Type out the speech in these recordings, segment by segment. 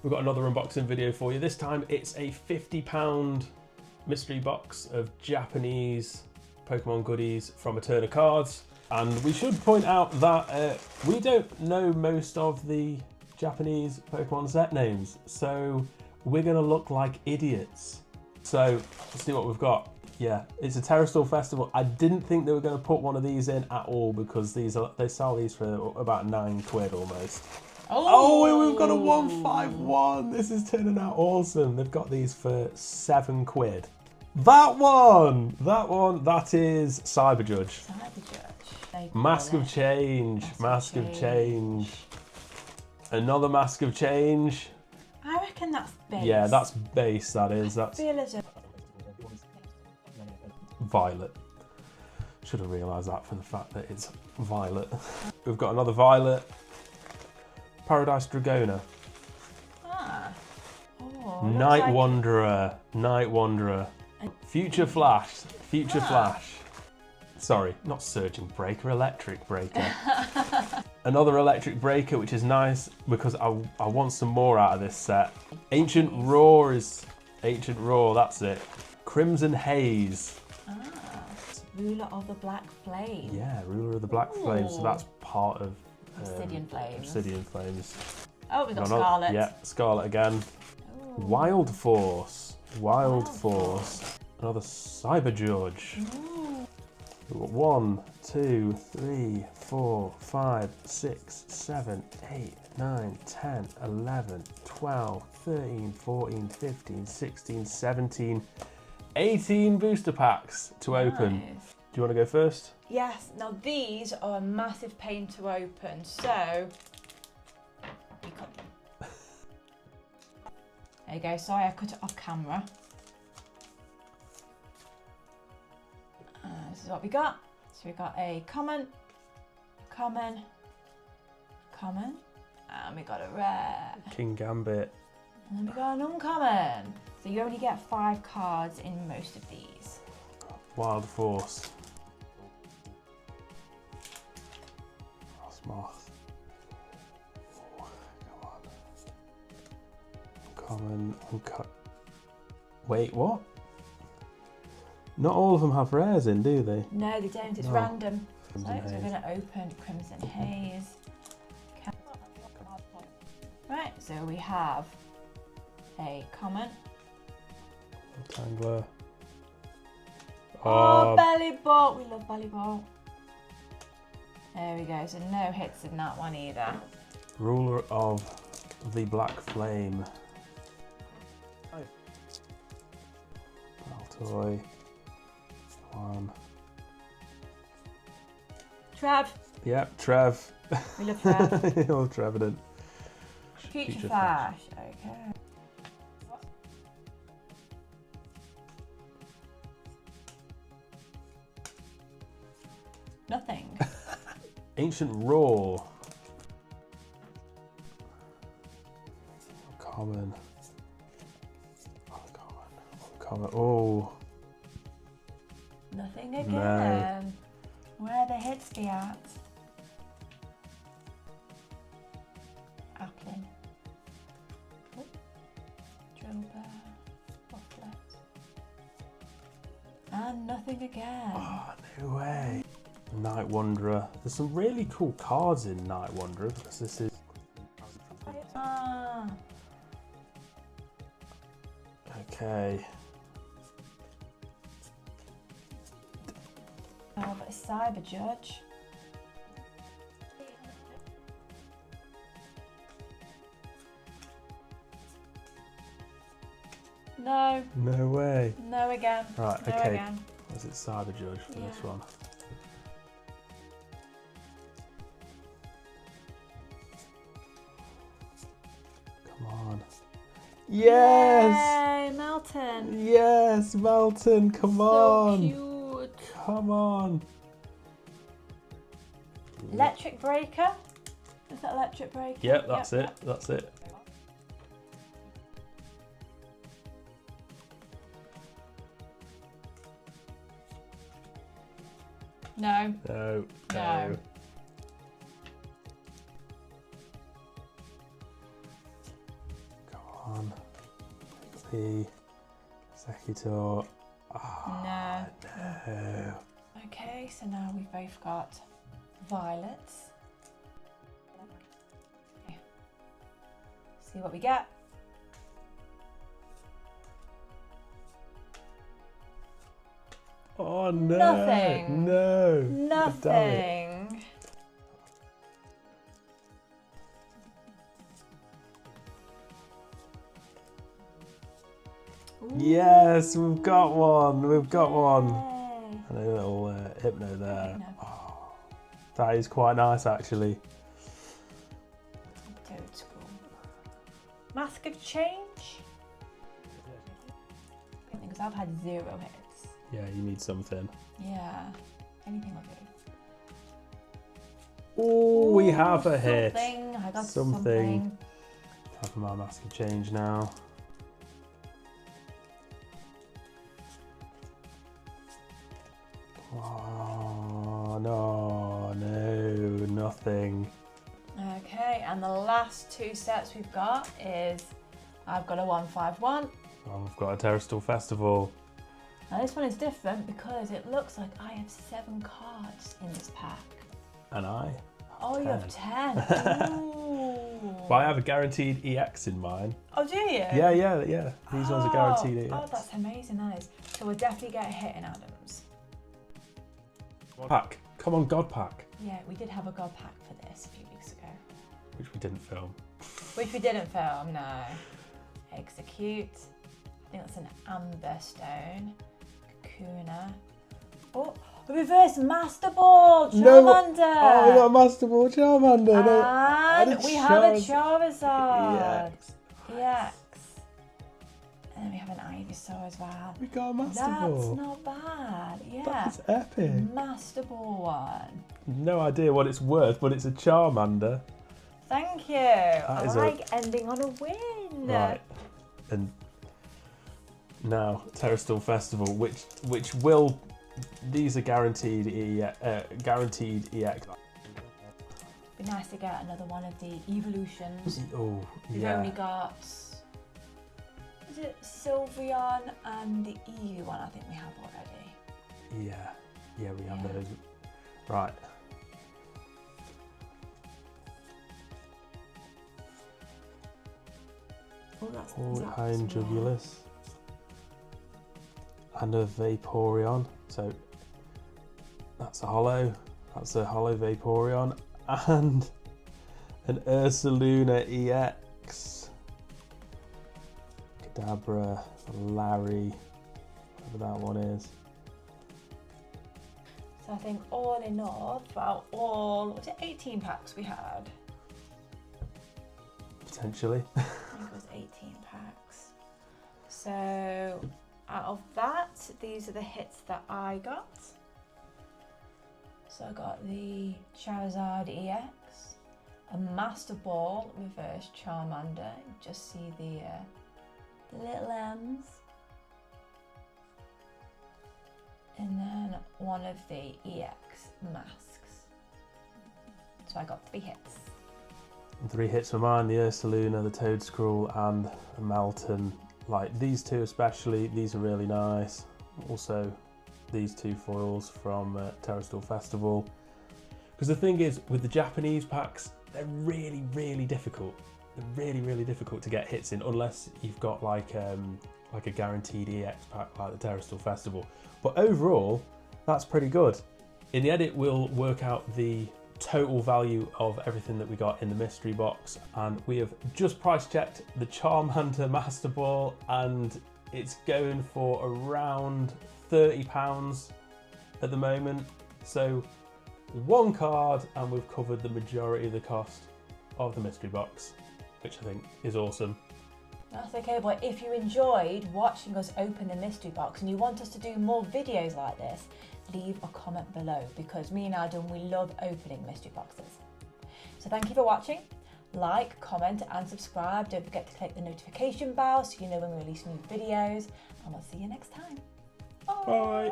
We've got another unboxing video for you. This time it's a £50 mystery box of Japanese Pokemon goodies from Eterna Cards. And we should point out that we don't know most of the Japanese Pokemon set names, so we're gonna look like idiots. So let's see what we've got. Yeah, it's a Terrastal Festival. I didn't think they were going to put one of these in at all because they sell these for about £9 almost. Oh, we've got a 151. This is turning out awesome. They've got these for £7. That is Cyber Judge. Mask of Change. Mask of Change. Another Mask of Change. I reckon that's base. Yeah, that's base, that is. That's Violet. Should have realised that for the fact that it's Violet. We've got another Violet. Paradise Dragona. Night like... Wanderer. Night Wanderer. Future Flash. Future Flash. Sorry, not Surging Breaker, Electric Breaker. Another Electric Breaker, which is nice because I want some more out of this set. Ancient Roar is... Ancient Roar, that's it. Crimson Haze. Ruler of the Black Flame. Yeah, Ruler of the Black Flame. So that's part of Obsidian Flames. Obsidian Flames. Oh, we've got Scarlet. Yeah, Scarlet again. Ooh. Wild Force. Wild Force. Another Cyber Judge. We've got 1, 2, 3, 4, 5, 6, 7, 8, 9, 10, 11, 12, 13, 14, 15, 16, 17, 18 booster packs to open. Do you want to go first? Yes. Now these are a massive pain to open, so you cut them. There you go. Sorry, I cut it off camera. This is what we got. So we got a common, and we got a rare. King Gambit. And then we got an uncommon. So you only get 5 cards in most of these. Wild Force. Moth. Oh, come on. Uncommon, uncut. Wait, what? Not all of them have rares in, do they? No, they don't. It's random. So we're going to open Crimson Haze. Right, so we have a common. Tangler. Oh, Belly Ball. We love Belly Ball. There we go. So no hits in that one either. Ruler of the Black Flame. Baltoy. One. Trev. Yep, Trev. We love Trev. Oh, Trevenant. Future Flash. Okay. Nothing. Ancient Roar. Common. Uncommon. Oh. Nothing again. No. Where are the hits be at? Applin. Oh. Drober. Wafflet. And nothing again. Oh, no way. Night Wanderer. There's some really cool cards in Night Wanderer because this is... Okay. Oh, but it's Cyber Judge. No. No way. No again. Right, no okay. Again. Was it Cyber Judge for this one? Come on. Yes! Yay, Melton. Yes, Melton, come on. So cute. Come on. Electric Breaker? Is that Electric Breaker? Yep, that's it. That's it. No. No. No. Come on. The Sekitor. Oh, No. no. Okay, so now we've both got violets. Okay. See what we get. Oh no. Nothing. No. Nothing. Yes, we've got one. We've got one. Yay. And a little hypno there. Hypno. Oh, that is quite nice, actually. Toad School. Mask of Change? Because I've had 0 hits. Yeah, you need something. Yeah, anything will do. Oh, we have a hit. Something. I got Something. something. Have my mask of change now. Oh, no, nothing. Okay, and the last 2 sets we've got is I've got a 151. Oh, we've got a Terrastal Festival. Now this one is different because it looks like I have 7 cards in this pack. And I. Oh, 10. you have 10. Ooh. But I have a guaranteed EX in mine. Oh, do you? Yeah. These ones are guaranteed EX. Oh, that's amazing, that is. So we'll definitely get a hit in Adams. Pack. Come on, God Pack. Yeah, we did have a God pack for this a few weeks ago. Which we didn't film. Which we didn't film, no. Execute. I think that's an Amber Stone. Kakuna. Oh, a reverse Master Ball! Charmander! Oh, we got a Master Ball Charmander. And we have a Charizard. EX. And then we have an Ivysaur as well. We got a Master That's Ball. not bad. Yeah. That's epic. Master Ball one. No idea what it's worth, but it's a Charmander. Thank you. I is like ending on a win. Right. And now Terrastal Festival, which will, these are guaranteed guaranteed EX. Be nice to get another one of the evolutions. Oh We've yeah. only got, is it Sylveon and the Eevee one? I think we have already. Yeah, we have Yeah. those. Right. Oh, that's Iron Jugulus. And a Vaporeon. So that's a holo. That's a holo Vaporeon. And an Ursaluna EX. Kadabra, Larry, whatever that one is. So I think all in all, about was it 18 packs we had? Potentially. I think it was 18 packs. So out of that, these are the hits that I got. So I got the Charizard EX, a Master Ball reverse Charmander. You just see the little M's. And then one of the EX masks. So I got 3 hits. And 3 hits for mine, the Ursaluna, the Toedscruel and the Melton. Like these two especially, these are really nice. Also these 2 foils from Terrastal Festival. Because the thing is, with the Japanese packs, they're really, really difficult. They're really, really difficult to get hits in unless you've got like a guaranteed EX pack like the Terrastal Festival. But overall, that's pretty good. In the edit, we'll work out the total value of everything that we got in the mystery box, and we have just price checked the Charmander Master Ball, and it's going for around £30 at the moment. So 1 card and we've covered the majority of the cost of the mystery box, which I think is awesome. That's okay, but if you enjoyed watching us open the mystery box and you want us to do more videos like this, leave a comment below, because me and Adam, we love opening mystery boxes. So thank you for watching. Like, comment and subscribe. Don't forget to click the notification bell so you know when we release new videos, and we'll see you next time. Bye.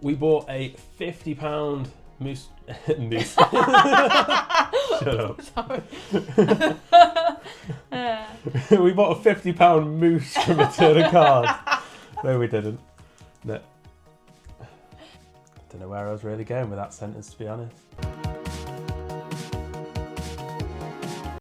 We bought a £50 moose. Shut up. Sorry. We bought a £50 moose from Eterna Cards. No, we didn't. No. I don't know where I was really going with that sentence, to be honest.